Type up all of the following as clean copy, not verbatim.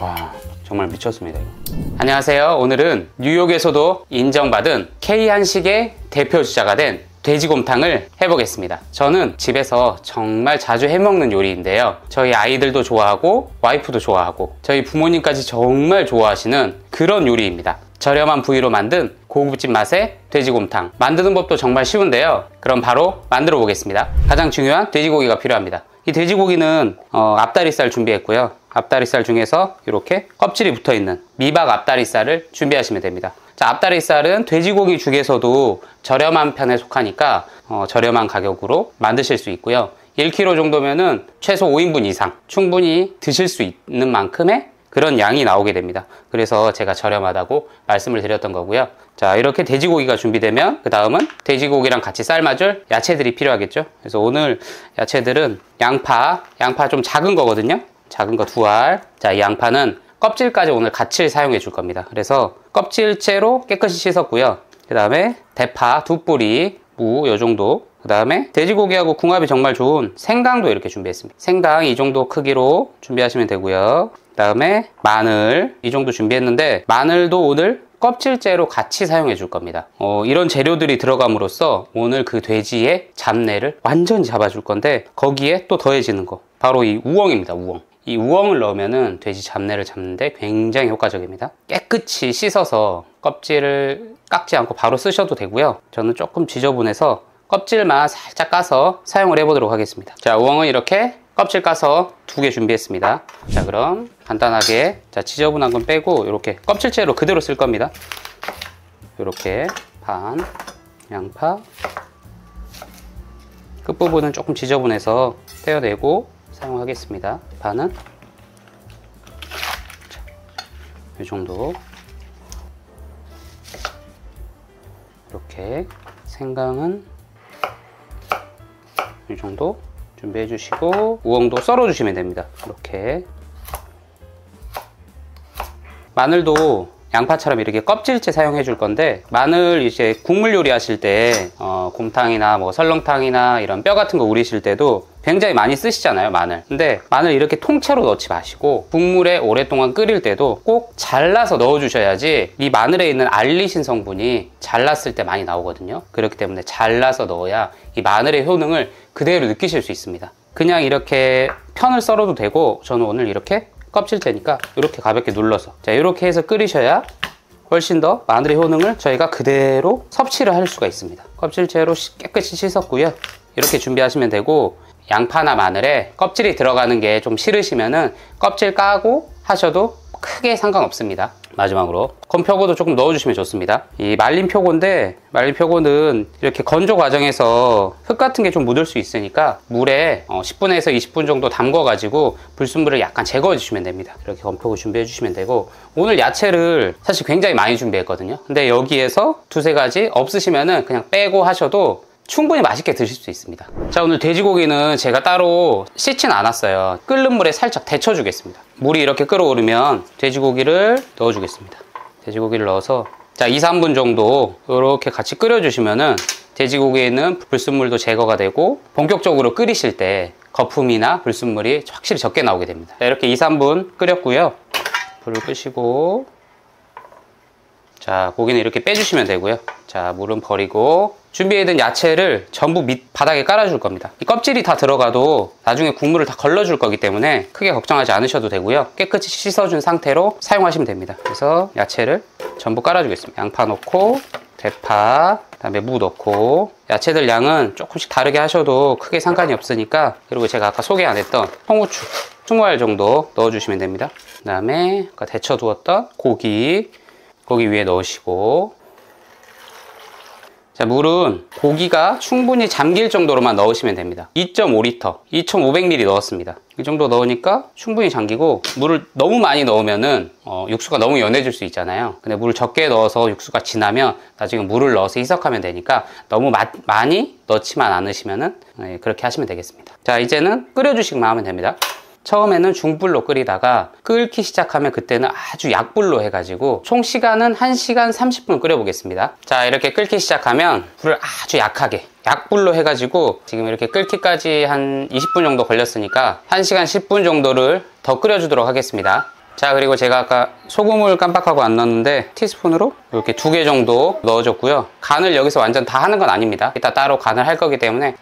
와, 정말 미쳤습니다 이거. 안녕하세요. 오늘은 뉴욕에서도 인정받은 K한식의 대표주자가 된 돼지곰탕을 해보겠습니다. 저는 집에서 정말 자주 해먹는 요리인데요, 저희 아이들도 좋아하고 와이프도 좋아하고 저희 부모님까지 정말 좋아하시는 그런 요리입니다. 저렴한 부위로 만든 고급집 맛의 돼지곰탕. 만드는 법도 정말 쉬운데요, 그럼 바로 만들어 보겠습니다. 가장 중요한 돼지고기가 필요합니다. 이 돼지고기는 앞다리살 준비했고요, 앞다리살 중에서 이렇게 껍질이 붙어있는 미박 앞다리살을 준비하시면 됩니다. 자, 앞다리살은 돼지고기 중에서도 저렴한 편에 속하니까 저렴한 가격으로 만드실 수 있고요, 1kg 정도면은 최소 5인분 이상 충분히 드실 수 있는 만큼의 그런 양이 나오게 됩니다. 그래서 제가 저렴하다고 말씀을 드렸던 거고요. 자, 이렇게 돼지고기가 준비되면 그 다음은 돼지고기랑 같이 삶아줄 야채들이 필요하겠죠. 그래서 오늘 야채들은 양파 좀 작은 거거든요. 작은 거 2알. 자, 이 양파는 껍질까지 오늘 같이 사용해 줄 겁니다. 그래서 껍질째로 깨끗이 씻었고요. 그 다음에 대파 2뿌리, 무 요정도, 그 다음에 돼지고기하고 궁합이 정말 좋은 생강도 이렇게 준비했습니다. 생강 이 정도 크기로 준비하시면 되고요. 그 다음에 마늘 이 정도 준비했는데, 마늘도 오늘 껍질째로 같이 사용해 줄 겁니다. 이런 재료들이 들어감으로써 오늘 그 돼지의 잡내를 완전히 잡아줄 건데, 거기에 또 더해지는 거 바로 이 우엉입니다. 우엉. 이 우엉을 넣으면은 돼지 잡내를 잡는데 굉장히 효과적입니다. 깨끗이 씻어서 껍질을 깎지 않고 바로 쓰셔도 되고요, 저는 조금 지저분해서 껍질만 살짝 까서 사용을 해보도록 하겠습니다. 자, 우엉은 이렇게 껍질 까서 2개 준비했습니다. 자, 그럼 간단하게, 자, 지저분한 건 빼고 이렇게 껍질째로 그대로 쓸 겁니다. 이렇게 반 양파, 끝부분은 조금 지저분해서 떼어내고 사용하겠습니다. 반은 이 정도. 이렇게 생강은 이 정도 준비해 주시고, 우엉도 썰어 주시면 됩니다. 이렇게. 마늘도 양파처럼 이렇게 껍질째 사용해 줄 건데, 마늘 이제 국물 요리 하실 때 곰탕이나 뭐 설렁탕이나 이런 뼈 같은 거 우리실 때도 굉장히 많이 쓰시잖아요, 마늘. 근데 마늘 이렇게 통째로 넣지 마시고 국물에 오랫동안 끓일 때도 꼭 잘라서 넣어 주셔야지 이 마늘에 있는 알리신 성분이 잘랐을 때 많이 나오거든요. 그렇기 때문에 잘라서 넣어야 이 마늘의 효능을 그대로 느끼실 수 있습니다. 그냥 이렇게 편을 썰어도 되고, 저는 오늘 이렇게 껍질째니까 이렇게 가볍게 눌러서, 자, 이렇게 해서 끓이셔야 훨씬 더 마늘의 효능을 저희가 그대로 섭취를 할 수가 있습니다. 껍질째로 깨끗이 씻었고요. 이렇게 준비하시면 되고, 양파나 마늘에 껍질이 들어가는 게 좀 싫으시면은 껍질 까고 하셔도 크게 상관없습니다. 마지막으로 건표고도 조금 넣어주시면 좋습니다. 이 말린 표고인데, 말린 표고는 이렇게 건조 과정에서 흙 같은 게 좀 묻을 수 있으니까 물에 10분에서 20분 정도 담궈 가지고 불순물을 약간 제거해 주시면 됩니다. 이렇게 건표고 준비해 주시면 되고, 오늘 야채를 사실 굉장히 많이 준비했거든요. 근데 여기에서 2-3가지 없으시면은 그냥 빼고 하셔도 충분히 맛있게 드실 수 있습니다. 자, 오늘 돼지고기는 제가 따로 씻진 않았어요. 끓는 물에 살짝 데쳐 주겠습니다. 물이 이렇게 끓어오르면 돼지고기를 넣어 주겠습니다. 돼지고기를 넣어서, 자, 2-3분 정도 이렇게 같이 끓여 주시면은 돼지고기에 있는 불순물도 제거가 되고, 본격적으로 끓이실 때 거품이나 불순물이 확실히 적게 나오게 됩니다. 자, 이렇게 2-3분 끓였고요. 불을 끄시고, 자, 고기는 이렇게 빼주시면 되고요. 자, 물은 버리고 준비해둔 야채를 전부 밑바닥에 깔아줄 겁니다. 이 껍질이 다 들어가도 나중에 국물을 다 걸러줄 거기 때문에 크게 걱정하지 않으셔도 되고요, 깨끗이 씻어준 상태로 사용하시면 됩니다. 그래서 야채를 전부 깔아주겠습니다. 양파 넣고, 대파, 그다음에 무 넣고, 야채들 양은 조금씩 다르게 하셔도 크게 상관이 없으니까. 그리고 제가 아까 소개 안 했던 통후추 20알 정도 넣어주시면 됩니다. 그 다음에 아까 데쳐두었던 고기 위에 넣으시고, 자, 물은 고기가 충분히 잠길 정도로만 넣으시면 됩니다. 2.5리터, 2,500ml 넣었습니다. 이 정도 넣으니까 충분히 잠기고, 물을 너무 많이 넣으면은 육수가 너무 연해질 수 있잖아요. 근데 물을 적게 넣어서 육수가 진하면 나중에 물을 넣어서 희석하면 되니까 너무 많이 넣지만 않으시면은 그렇게 하시면 되겠습니다. 자, 이제는 끓여주시기만 하면 됩니다. 처음에는 중불로 끓이다가 끓기 시작하면 그때는 아주 약불로 해가지고 총 시간은 1시간 30분 끓여 보겠습니다. 자, 이렇게 끓기 시작하면 불을 아주 약하게 약불로 해가지고 지금 이렇게 끓기까지 한 20분 정도 걸렸으니까 1시간 10분 정도를 더 끓여주도록 하겠습니다. 자, 그리고 제가 아까 소금을 깜빡하고 안 넣었는데 티스푼으로 이렇게 2개 정도 넣어줬고요. 간을 여기서 완전 다 하는 건 아닙니다. 이따 따로 간을 할 거기 때문에.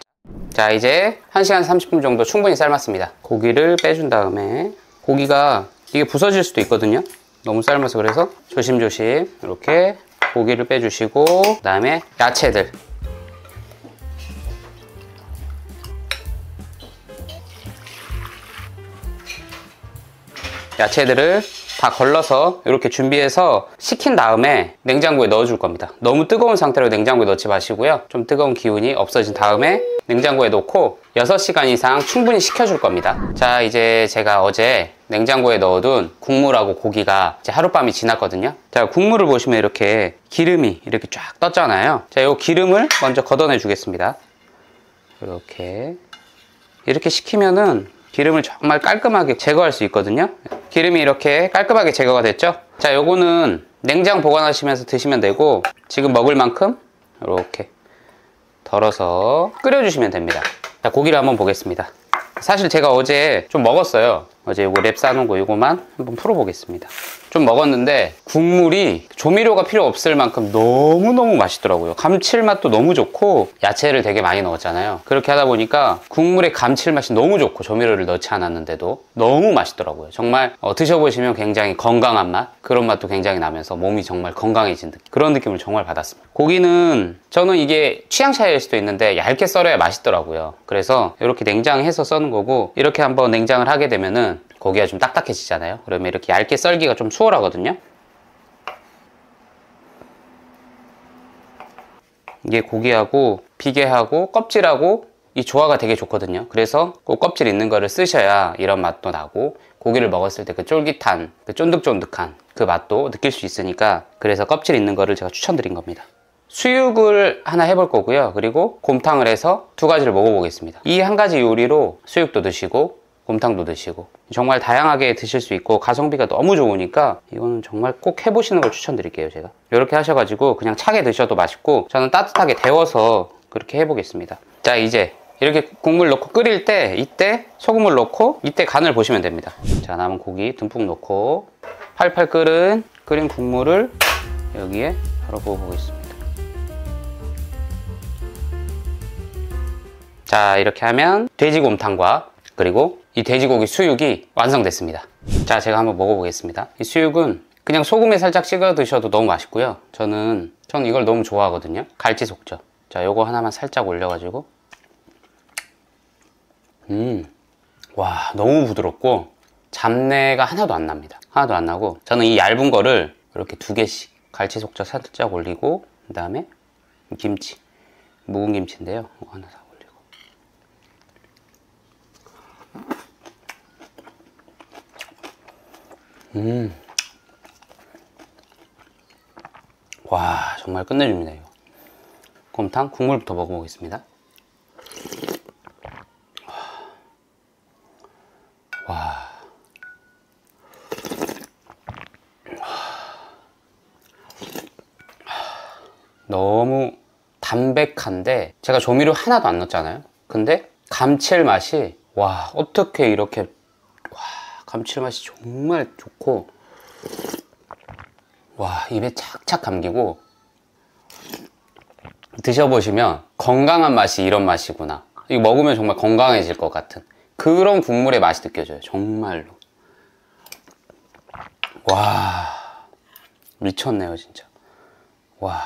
자, 이제 1시간 30분 정도 충분히 삶았습니다. 고기를 빼준 다음에, 고기가 이게 부서질 수도 있거든요. 너무 삶아서. 그래서 조심조심 이렇게 고기를 빼주시고, 그 다음에 야채들, 야채들을 다 걸러서 이렇게 준비해서 식힌 다음에 냉장고에 넣어줄 겁니다. 너무 뜨거운 상태로 냉장고에 넣지 마시고요. 좀 뜨거운 기운이 없어진 다음에 냉장고에 넣고 6시간 이상 충분히 식혀줄 겁니다. 자, 이제 제가 어제 냉장고에 넣어둔 국물하고 고기가 이제 하룻밤이 지났거든요. 자, 국물을 보시면 이렇게 기름이 이렇게 쫙 떴잖아요. 자, 이 기름을 먼저 걷어내 주겠습니다. 이렇게 식히면은 기름을 정말 깔끔하게 제거할 수 있거든요. 기름이 이렇게 깔끔하게 제거가 됐죠. 자, 요거는 냉장 보관하시면서 드시면 되고, 지금 먹을 만큼 이렇게 덜어서 끓여주시면 됩니다. 자, 고기를 한번 보겠습니다. 사실 제가 어제 좀 먹었어요. 어제 요거 랩 싸놓은 거 요거만 한번 풀어보겠습니다. 좀 먹었는데 국물이 조미료가 필요 없을 만큼 너무너무 맛있더라고요. 감칠맛도 너무 좋고, 야채를 되게 많이 넣었잖아요. 그렇게 하다 보니까 국물의 감칠맛이 너무 좋고, 조미료를 넣지 않았는데도 너무 맛있더라고요. 정말 드셔보시면 굉장히 건강한 맛, 그런 맛도 굉장히 나면서 몸이 정말 건강해진 느낌, 그런 느낌을 정말 받았습니다. 고기는 저는 이게 취향 차이일 수도 있는데 얇게 썰어야 맛있더라고요. 그래서 이렇게 냉장해서 써는 거고, 이렇게 한번 냉장을 하게 되면은 고기가 좀 딱딱해지잖아요. 그러면 이렇게 얇게 썰기가 좀 수월하거든요. 이게 고기하고 비계하고 껍질하고 이 조화가 되게 좋거든요. 그래서 꼭 껍질 있는 거를 쓰셔야 이런 맛도 나고, 고기를 먹었을 때 그 쫄깃한, 그 쫀득쫀득한 그 맛도 느낄 수 있으니까, 그래서 껍질 있는 거를 제가 추천드린 겁니다. 수육을 하나 해볼 거고요. 그리고 곰탕을 해서 2가지를 먹어보겠습니다. 이 한 가지 요리로 수육도 드시고 곰탕도 드시고 정말 다양하게 드실 수 있고, 가성비가 너무 좋으니까 이거는 정말 꼭 해보시는 걸 추천드릴게요. 제가 이렇게 하셔가지고 그냥 차게 드셔도 맛있고, 저는 따뜻하게 데워서 그렇게 해보겠습니다. 자, 이제 이렇게 국물 넣고 끓일 때 이때 소금을 넣고 이때 간을 보시면 됩니다. 자, 남은 고기 듬뿍 넣고 팔팔 끓인 국물을 여기에 바로 부어보겠습니다. 자, 이렇게 하면 돼지곰탕과 그리고 이 돼지고기 수육이 완성됐습니다. 자, 제가 한번 먹어보겠습니다. 이 수육은 그냥 소금에 살짝 찍어 드셔도 너무 맛있고요. 저는 이걸 너무 좋아하거든요. 갈치 속젓. 자, 요거 하나만 살짝 올려가지고, 와, 너무 부드럽고 잡내가 하나도 안 납니다. 하나도 안 나고, 저는 이 얇은 거를 이렇게 2개씩 갈치 속젓 살짝 올리고, 그 다음에 김치, 묵은 김치인데요. 이거 하나 사 올리고. 와, 정말 끝내줍니다. 이거 곰탕 국물부터 먹어보겠습니다. 와, 너무 담백한데 제가 조미료 하나도 안 넣었잖아요. 근데 감칠맛이, 와, 어떻게 이렇게, 와, 감칠맛이 정말 좋고, 와, 입에 착착 감기고, 드셔보시면 건강한 맛이 이런 맛이구나, 이거 먹으면 정말 건강해질 것 같은 그런 국물의 맛이 느껴져요. 정말로. 와, 미쳤네요 진짜. 와.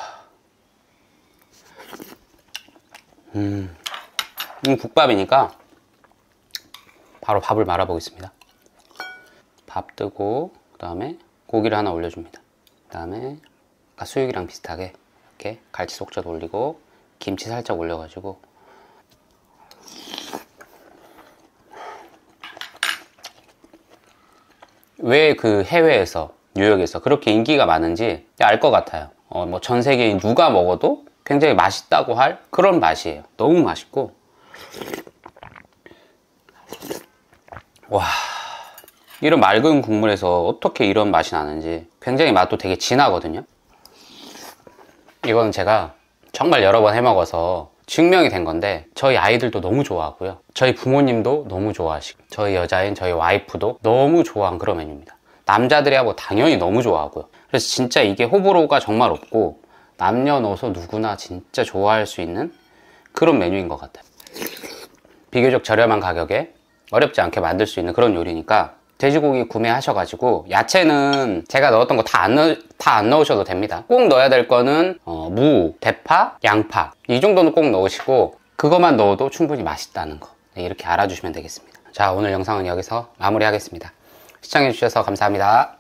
국밥이니까 바로 밥을 말아 보겠습니다. 밥 뜨고, 그 다음에 고기를 하나 올려줍니다. 그 다음에 아까 수육이랑 비슷하게 이렇게 갈치 속젓 올리고 김치 살짝 올려가지고, 왜 그 해외에서, 뉴욕에서 그렇게 인기가 많은지 알 것 같아요. 뭐 전 세계인 누가 먹어도 굉장히 맛있다고 할 그런 맛이에요. 너무 맛있고, 와, 이런 맑은 국물에서 어떻게 이런 맛이 나는지, 굉장히 맛도 되게 진하거든요. 이거는 제가 정말 여러 번 해먹어서 증명이 된 건데, 저희 아이들도 너무 좋아하고요, 저희 부모님도 너무 좋아하시고, 저희 여자인 저희 와이프도 너무 좋아한 그런 메뉴입니다. 남자들이야 뭐 당연히 너무 좋아하고요. 그래서 진짜 이게 호불호가 정말 없고 남녀노소 누구나 진짜 좋아할 수 있는 그런 메뉴인 것 같아요. 비교적 저렴한 가격에 어렵지 않게 만들 수 있는 그런 요리니까 돼지고기 구매하셔가지고 야채는 제가 넣었던 거 다 안 넣으셔도 됩니다. 꼭 넣어야 될 거는 무, 대파, 양파 이 정도는 꼭 넣으시고 그것만 넣어도 충분히 맛있다는 거 이렇게 알아주시면 되겠습니다. 자, 오늘 영상은 여기서 마무리하겠습니다. 시청해주셔서 감사합니다.